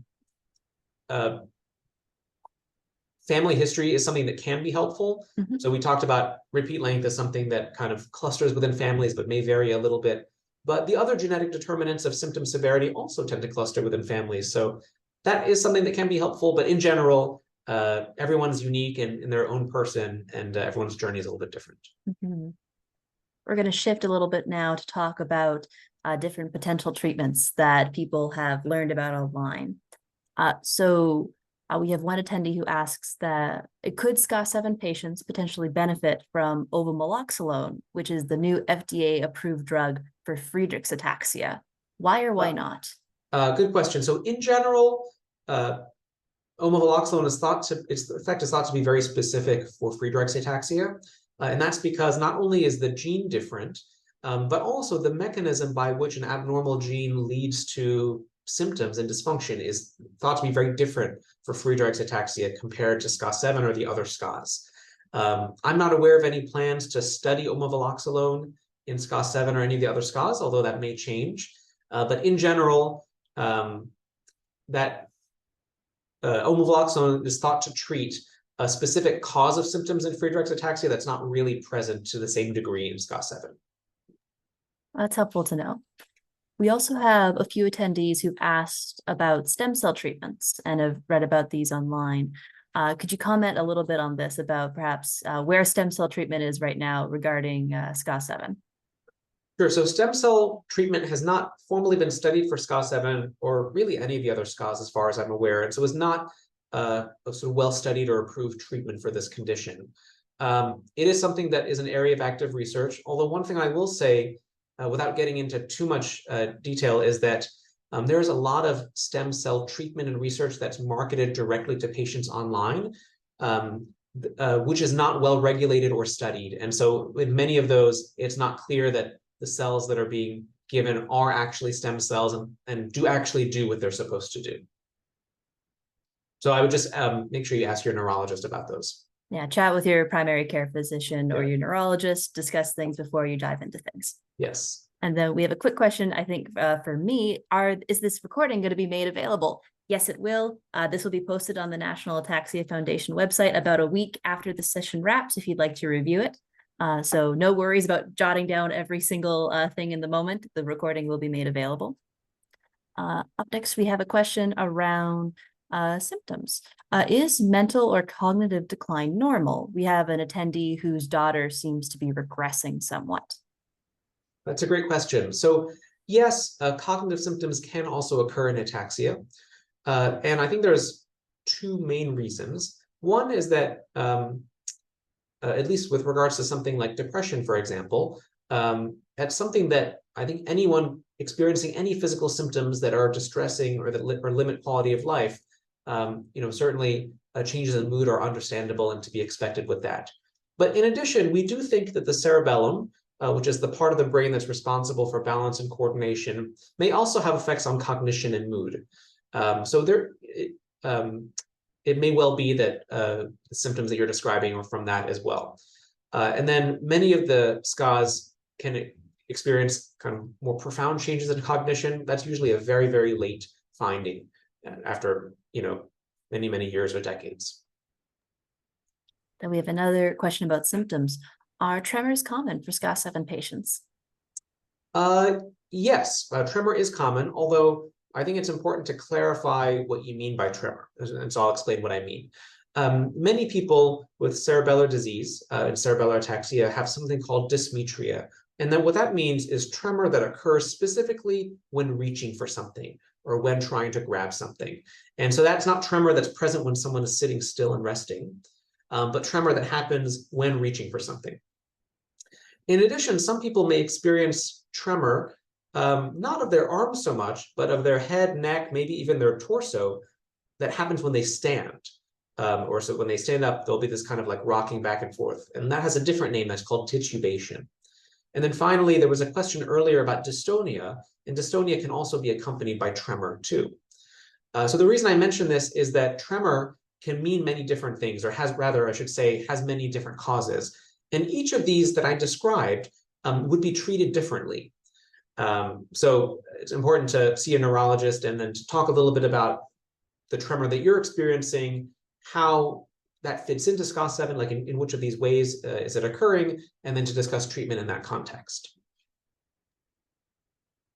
family history is something that can be helpful. So we talked about repeat length as something that kind of clusters within families, but may vary a little bit. But the other genetic determinants of symptom severity also tend to cluster within families. So that is something that can be helpful. But in general, everyone's unique in their own person, and everyone's journey is a little bit different. We're going to shift a little bit now to talk about different potential treatments that people have learned about online. We have one attendee who asks that could SCA7 patients potentially benefit from ovomeloxolone, which is the new FDA-approved drug for Friedreich's ataxia. Why or why not? Good question. So in general, ovomeloxolone its effect is thought to be very specific for Friedreich's ataxia. And that's because not only is the gene different, but also the mechanism by which an abnormal gene leads to symptoms and dysfunction is thought to be very different for Friedreich's ataxia compared to SCA7 or the other SCAs. I'm not aware of any plans to study ovomeloxolone in SCA7 or any of the other SCAs, although that may change. But in general, ovomeloxolone is thought to treat a specific cause of symptoms in Friedreich's ataxia that's not really present to the same degree in SCA7. That's helpful to know. We also have a few attendees who've asked about stem cell treatments and have read about these online. Could you comment a little bit on this, about perhaps where stem cell treatment is right now regarding SCA7? Sure. So stem cell treatment has not formally been studied for SCA7 or really any of the other SCAs as far as I'm aware. And so it's not a sort of well-studied or approved treatment for this condition. It is something that is an area of active research, although one thing I will say, without getting into too much detail, is that there's a lot of stem cell treatment and research that's marketed directly to patients online, which is not well regulated or studied. And so in many of those, it's not clear that the cells that are being given are actually stem cells and do actually do what they're supposed to do. So I would just make sure you ask your neurologist about those. Yeah, chat with your primary care physician or your neurologist, discuss things before you dive into things. Yes. And then we have a quick question, I think, for me. Is this recording going to be made available? Yes, it will. This will be posted on the National Ataxia Foundation website about a week after the session wraps, if you'd like to review it. So no worries about jotting down every single thing in the moment. The recording will be made available. Up next, we have a question around symptoms. Is mental or cognitive decline normal? We have an attendee whose daughter seems to be regressing somewhat. That's a great question. So yes, cognitive symptoms can also occur in ataxia. And I think there's two main reasons. One is that, at least with regards to something like depression, for example, that's something that I think anyone experiencing any physical symptoms that are distressing or that limit quality of life, certainly changes in mood are understandable and to be expected with that. But in addition, we do think that the cerebellum, which is the part of the brain that's responsible for balance and coordination, may also have effects on cognition and mood. So it may well be that the symptoms that you're describing are from that as well. And then many of the SCAs can experience kind of more profound changes in cognition. That's usually a very, very late finding after, many, many years or decades. Then we have another question about symptoms. Are tremors common for SCA7 patients? Yes, tremor is common, although I think it's important to clarify what you mean by tremor, and so I'll explain what I mean. Many people with cerebellar disease and cerebellar ataxia have something called dysmetria. And then what that means is tremor that occurs specifically when reaching for something or when trying to grab something. And so that's not tremor that's present when someone is sitting still and resting, but tremor that happens when reaching for something. In addition, some people may experience tremor, not of their arms so much, but of their head, neck, maybe even their torso, that happens when they stand. Or so when they stand up, there'll be this kind of like rocking back and forth. And that has a different name that's called titubation. And then finally, there was a question earlier about dystonia, and dystonia can also be accompanied by tremor too. So the reason I mention this is that tremor can mean many different things, or has many different causes. And each of these that I described would be treated differently. So it's important to see a neurologist and then to talk a little bit about the tremor that you're experiencing, how that fits into SCA7, like in which of these ways is it occurring, and then to discuss treatment in that context.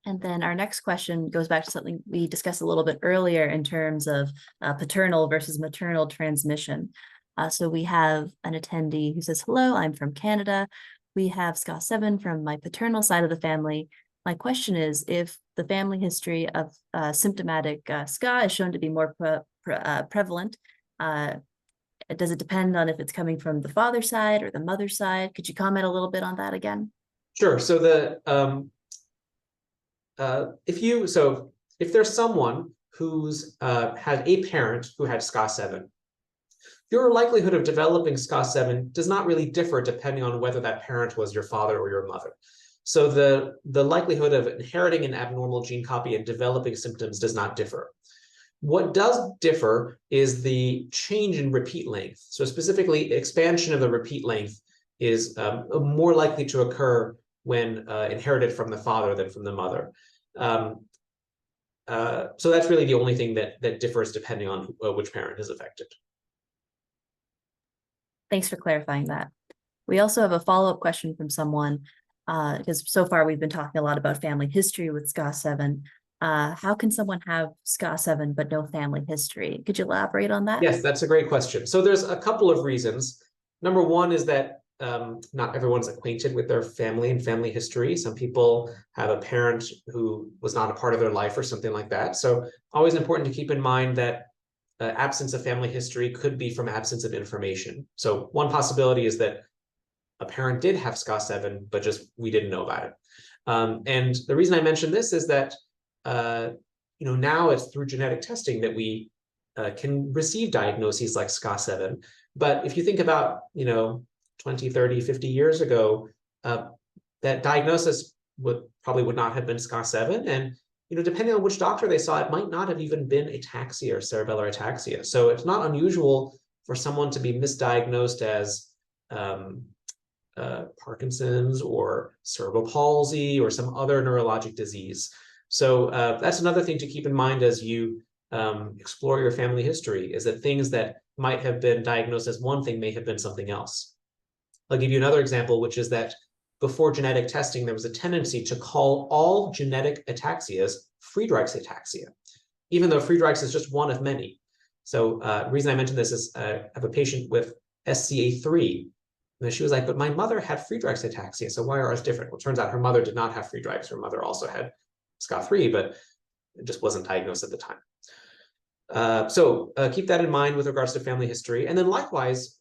And then our next question goes back to something we discussed a little bit earlier in terms of paternal versus maternal transmission. So we have an attendee who says, hello, I'm from Canada. We have SCA7 from my paternal side of the family. My question is, if the family history of symptomatic SCA is shown to be more prevalent, does it depend on if it's coming from the father's side or the mother's side? Could you comment a little bit on that again? Sure. So if there's someone who's had a parent who had SCA7, your likelihood of developing SCA7 does not really differ depending on whether that parent was your father or your mother. So the likelihood of inheriting an abnormal gene copy and developing symptoms does not differ. What does differ is the change in repeat length. So specifically, expansion of the repeat length is more likely to occur when inherited from the father than from the mother. So that's really the only thing that differs depending on which parent is affected. Thanks for clarifying that. We also have a follow-up question from someone, because so far we've been talking a lot about family history with SCA7. How can someone have SCA7 but no family history? Could you elaborate on that? Yes, that's a great question. So there's a couple of reasons. Number one is that not everyone's acquainted with their family and family history. Some people have a parent who was not a part of their life or something like that. So always important to keep in mind that absence of family history could be from absence of information. So one possibility is that a parent did have SCA7, but just we didn't know about it. And the reason I mention this is that now it's through genetic testing that we can receive diagnoses like SCA7. But if you think about, 20, 30, 50 years ago, that diagnosis would not have been SCA7. And, depending on which doctor they saw, it might not have even been ataxia or cerebellar ataxia. So it's not unusual for someone to be misdiagnosed as Parkinson's or cerebral palsy or some other neurologic disease. So that's another thing to keep in mind as you explore your family history, is that things that might have been diagnosed as one thing may have been something else. I'll give you another example, which is that before genetic testing, there was a tendency to call all genetic ataxias Friedreich's ataxia, even though Friedreich's is just one of many. So the reason I mention this is I have a patient with SCA3. And she was like, but my mother had Friedreich's ataxia, so why are ours different? Well, it turns out her mother did not have Friedreich's. Her mother also had SCA3, but it just wasn't diagnosed at the time. So keep that in mind with regards to family history. And then likewise,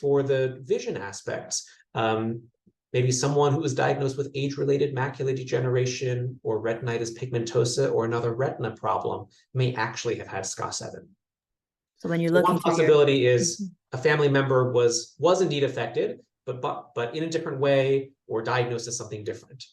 for the vision aspects, maybe someone who was diagnosed with age-related macular degeneration or retinitis pigmentosa or another retina problem may actually have had SCA7. So when you're looking, one possibility is a family member was indeed affected, but in a different way, or diagnosed as something different.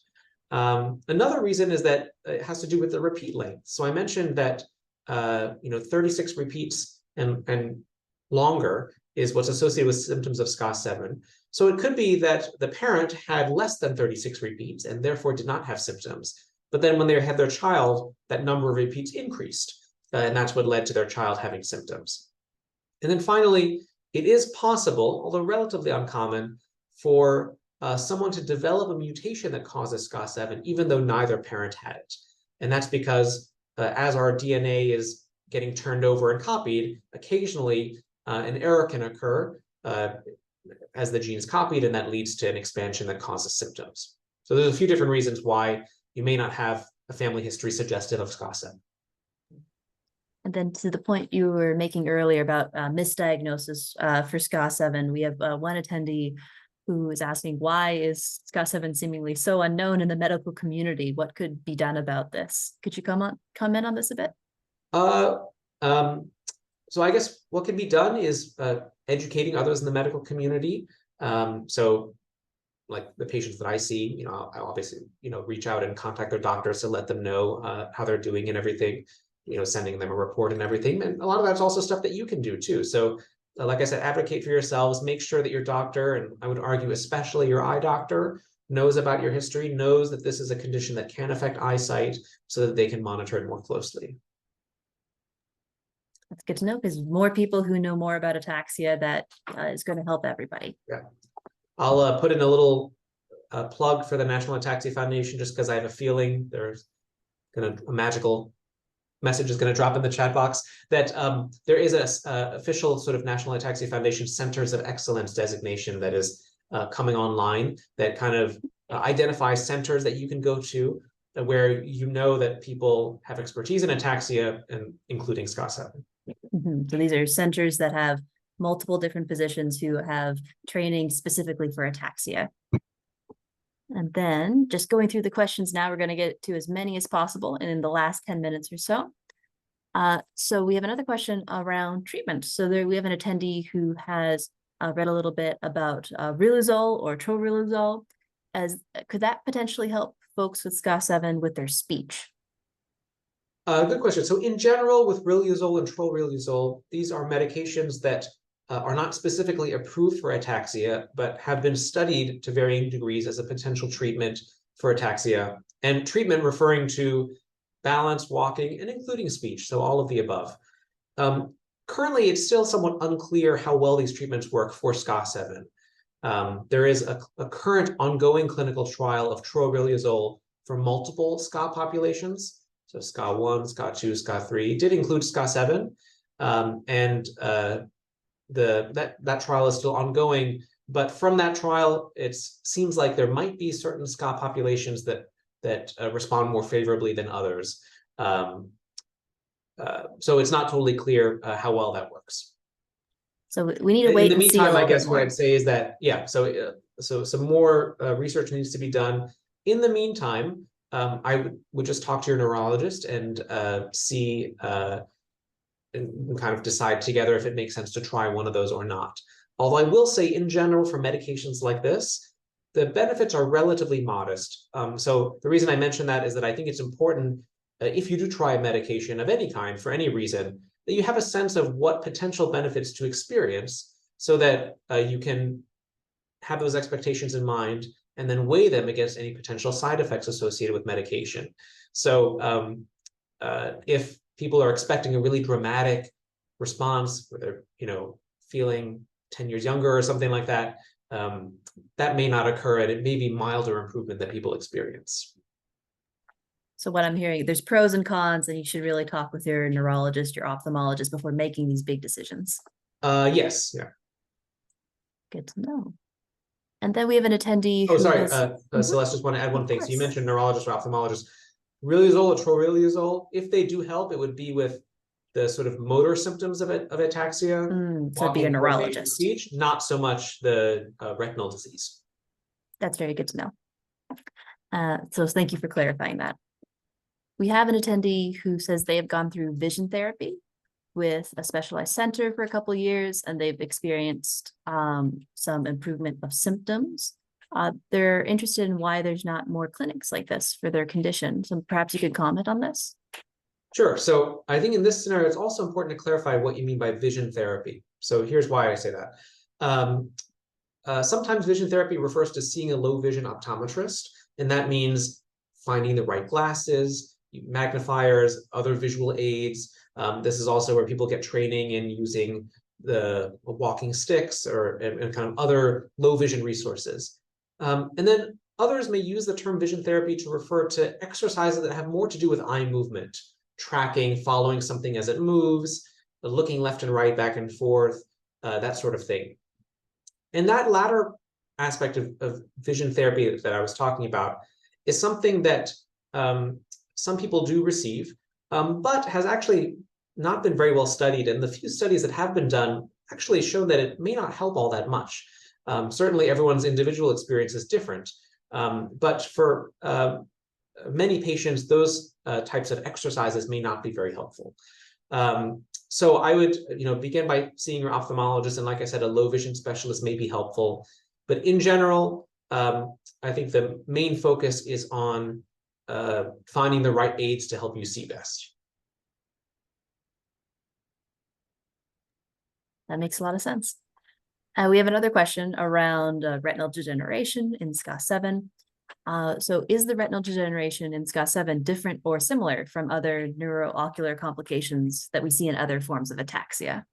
Another reason is that it has to do with the repeat length. So I mentioned that 36 repeats and longer is what's associated with symptoms of SCA7. So it could be that the parent had less than 36 repeats and therefore did not have symptoms. But then when they had their child, that number of repeats increased. And that's what led to their child having symptoms. And then finally, it is possible, although relatively uncommon, for someone to develop a mutation that causes SCA7, even though neither parent had it. And that's because as our DNA is getting turned over and copied, occasionally an error can occur as the gene is copied, and that leads to an expansion that causes symptoms. So there's a few different reasons why you may not have a family history suggestive of SCA7. And then to the point you were making earlier about misdiagnosis for SCA7, we have one attendee who is asking, why is SCA7 seemingly so unknown in the medical community? What could be done about this? Could you comment on this a bit? So I guess what can be done is educating others in the medical community. So like the patients that I see, I obviously, reach out and contact their doctors to let them know how they're doing and everything, sending them a report and everything. And a lot of that's also stuff that you can do too. So like I said, advocate for yourselves, make sure that your doctor, and I would argue especially your eye doctor, knows about your history, knows that this is a condition that can affect eyesight so that they can monitor it more closely. That's good to know, because more people who know more about ataxia, that is going to help everybody. Yeah. I'll put in a little plug for the National Ataxia Foundation, just because I have a feeling there's a magical message is going to drop in the chat box that there is a official sort of National Ataxia Foundation Centers of Excellence designation that is coming online that kind of identifies centers that you can go to where that people have expertise in ataxia, and including SCA7. So these are centers that have multiple different physicians who have training specifically for ataxia. And then just going through the questions now, we're going to get to as many as possible in the last 10 minutes or so. So we have another question around treatment. So there we have an attendee who has read a little bit about riluzole or troriluzole. Could that potentially help folks with SCA7 with their speech? Good question. So in general, with riluzole and troriluzole, these are medications that are not specifically approved for ataxia, but have been studied to varying degrees as a potential treatment for ataxia. And treatment referring to balance, walking, and including speech, so all of the above. Currently, it's still somewhat unclear how well these treatments work for SCA7. There is a current ongoing clinical trial of troriluzole for multiple SCA populations. So SCA1, SCA2, SCA3 did include SCA7, and that trial is still ongoing. But from that trial, it seems like there might be certain SCA populations that respond more favorably than others. So it's not totally clear how well that works. So we need to wait. In the meantime, I guess what I'd say is that, so some more research needs to be done. In the meantime, I would just talk to your neurologist and see and kind of decide together if it makes sense to try one of those or not. Although I will say, in general, for medications like this, the benefits are relatively modest. So the reason I mention that is that I think it's important, if you do try a medication of any kind for any reason, that you have a sense of what potential benefits to experience so that you can have those expectations in mind and then weigh them against any potential side effects associated with medication. So if people are expecting a really dramatic response where they're, feeling 10 years younger or something like that, that may not occur, and it may be milder improvement that people experience. So what I'm hearing, there's pros and cons, and you should really talk with your neurologist, your ophthalmologist before making these big decisions. Yes, yeah. Good to know. And then we have an attendee. Oh, sorry, Celeste, just want to add one thing. So you mentioned neurologist or ophthalmologist. Riluzole or troriluzole, if they do help, it would be with the sort of motor symptoms of ataxia. So be a neurologist. Speech, not so much the retinal disease. That's very good to know. So thank you for clarifying that. We have an attendee who says they have gone through vision therapy with a specialized center for a couple of years, and they've experienced some improvement of symptoms. They're interested in why there's not more clinics like this for their condition. So perhaps you could comment on this. Sure. So I think in this scenario, it's also important to clarify what you mean by vision therapy. So here's why I say that. Sometimes vision therapy refers to seeing a low vision optometrist, and that means finding the right glasses, magnifiers, other visual aids. This is also where people get training in using the walking sticks and kind of other low vision resources. And then others may use the term vision therapy to refer to exercises that have more to do with eye movement, tracking, following something as it moves, looking left and right, back and forth, that sort of thing. And that latter aspect of vision therapy that I was talking about is something that some people do receive, but has actually not been very well studied. And the few studies that have been done actually show that it may not help all that much. Certainly, everyone's individual experience is different. But for many patients, those types of exercises may not be very helpful. So I would, begin by seeing your ophthalmologist, and like I said, a low vision specialist may be helpful. But in general, I think the main focus is on finding the right aids to help you see best. That makes a lot of sense. We have another question around retinal degeneration in SCA7. So is the retinal degeneration in SCA7 different or similar from other neuro-ocular complications that we see in other forms of ataxia?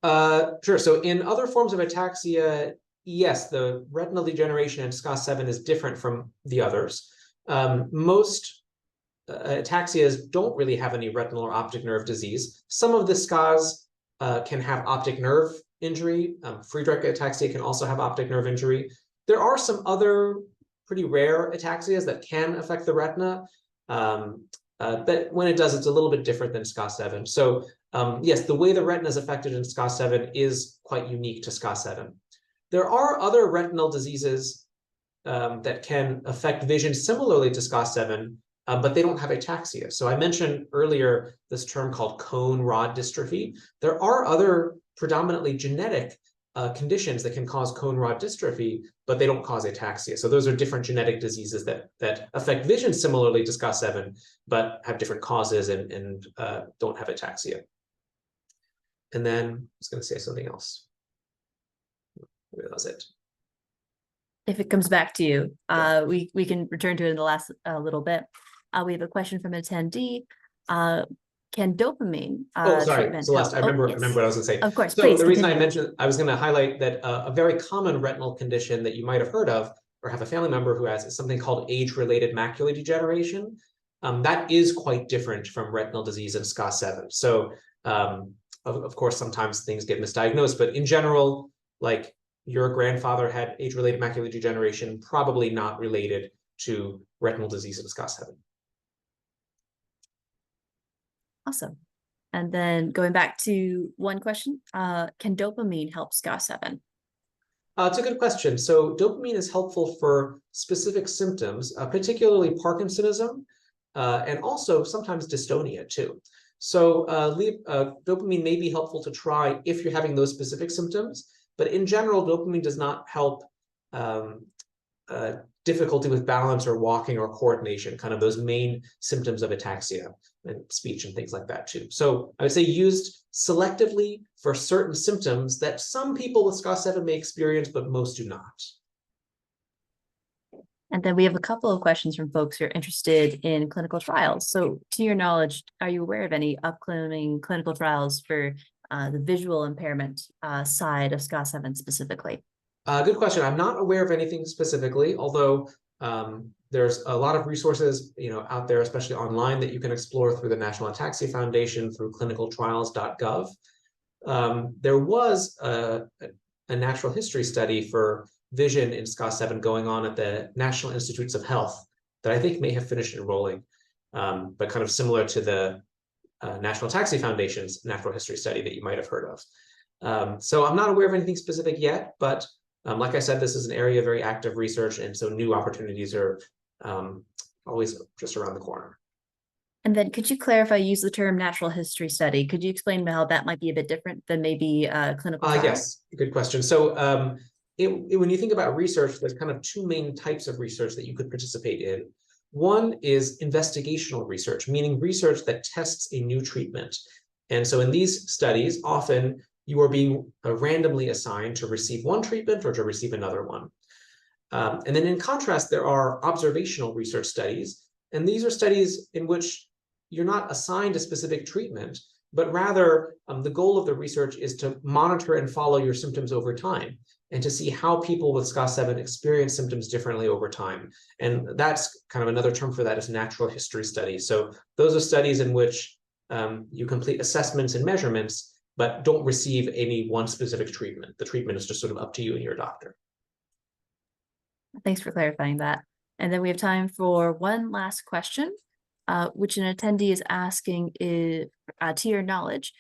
Sure. So in other forms of ataxia, yes, the retinal degeneration in SCA7 is different from the others. Most ataxias don't really have any retinal or optic nerve disease. Some of the SCAs can have optic nerve injury. Friedreich ataxia can also have optic nerve injury. There are some other pretty rare ataxias that can affect the retina, but when it does, it's a little bit different than SCA7. So yes, the way the retina is affected in SCA7 is quite unique to SCA7. There are other retinal diseases that can affect vision similarly to SCA7, but they don't have ataxia. So I mentioned earlier this term called cone rod dystrophy. There are other predominantly genetic conditions that can cause cone rod dystrophy, but they don't cause ataxia. So those are different genetic diseases that affect vision similarly to SCA7, but have different causes and don't have ataxia. And then I was going to say something else. Maybe that was it. If it comes back to you, we can return to it in the last little bit. We have a question from an attendee. Can dopamine treatment Celeste, help? I remember what I was going to say. Of course, so please the reason I continue. mentioned, I was going to highlight that a very common retinal condition that you might have heard of or have a family member who has is something called age-related macular degeneration. That is quite different from retinal disease in SCA7. So of course, sometimes things get misdiagnosed, but in general, like your grandfather had age-related macular degeneration, probably not related to retinal disease in SCA7. Awesome. And then going back to one question, can dopamine help SCA7? It's a good question. So dopamine is helpful for specific symptoms, particularly Parkinsonism, and also sometimes dystonia too. So dopamine may be helpful to try if you're having those specific symptoms, but in general, dopamine does not help difficulty with balance or walking or coordination, kind of those main symptoms of ataxia and speech and things like that too. So I would say used selectively for certain symptoms that some people with SCA7 may experience, but most do not. And then we have a couple of questions from folks who are interested in clinical trials. So to your knowledge, are you aware of any upcoming clinical trials for the visual impairment side of SCA7 specifically? Good question. I'm not aware of anything specifically, although there's a lot of resources, out there, especially online, that you can explore through the National Ataxia Foundation, through clinicaltrials.gov. There was a natural history study for vision in SCA7 going on at the National Institutes of Health that I think may have finished enrolling, but kind of similar to the National Ataxia Foundation's natural history study that you might have heard of. So I'm not aware of anything specific yet, but like I said, this is an area of very active research, and so new opportunities are always just around the corner. And then could you clarify, use the term natural history study? Could you explain how that might be a bit different than maybe clinical trial? Yes, good question. So when you think about research, there's kind of two main types of research that you could participate in. One is investigational research, meaning research that tests a new treatment. And so in these studies, often you are being randomly assigned to receive one treatment or to receive another one. And then in contrast, there are observational research studies. And these are studies in which you're not assigned a specific treatment, but rather the goal of the research is to monitor and follow your symptoms over time and to see how people with SCA7 experience symptoms differently over time. And that's kind of another term for that is natural history studies. So those are studies in which you complete assessments and measurements, but don't receive any one specific treatment. The treatment is just sort of up to you and your doctor. Thanks for clarifying that. And then we have time for one last question, which an attendee is asking is, to your knowledge,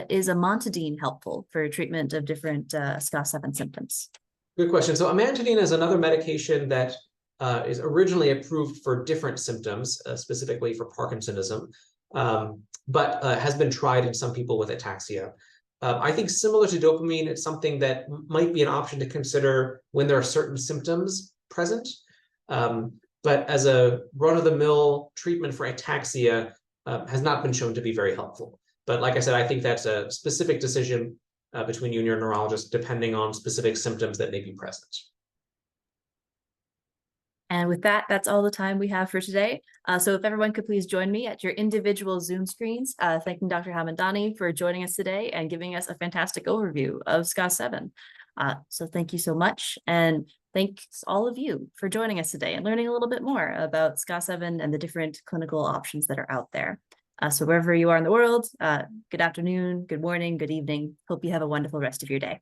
is amantadine helpful for treatment of different SCA7 symptoms? Good question. So amantadine is another medication that is originally approved for different symptoms, specifically for Parkinsonism, but has been tried in some people with ataxia. I think similar to dopamine, it's something that might be an option to consider when there are certain symptoms present. But as a run-of-the-mill treatment for ataxia has not been shown to be very helpful. But like I said, I think that's a specific decision between you and your neurologist, depending on specific symptoms that may be present. And with that, that's all the time we have for today. So if everyone could please join me at your individual Zoom screens, thanking Dr. Hamedani for joining us today and giving us a fantastic overview of SCA7. So thank you so much. And thanks all of you for joining us today and learning a little bit more about SCA7 and the different clinical options that are out there. So wherever you are in the world, good afternoon, good morning, good evening. Hope you have a wonderful rest of your day.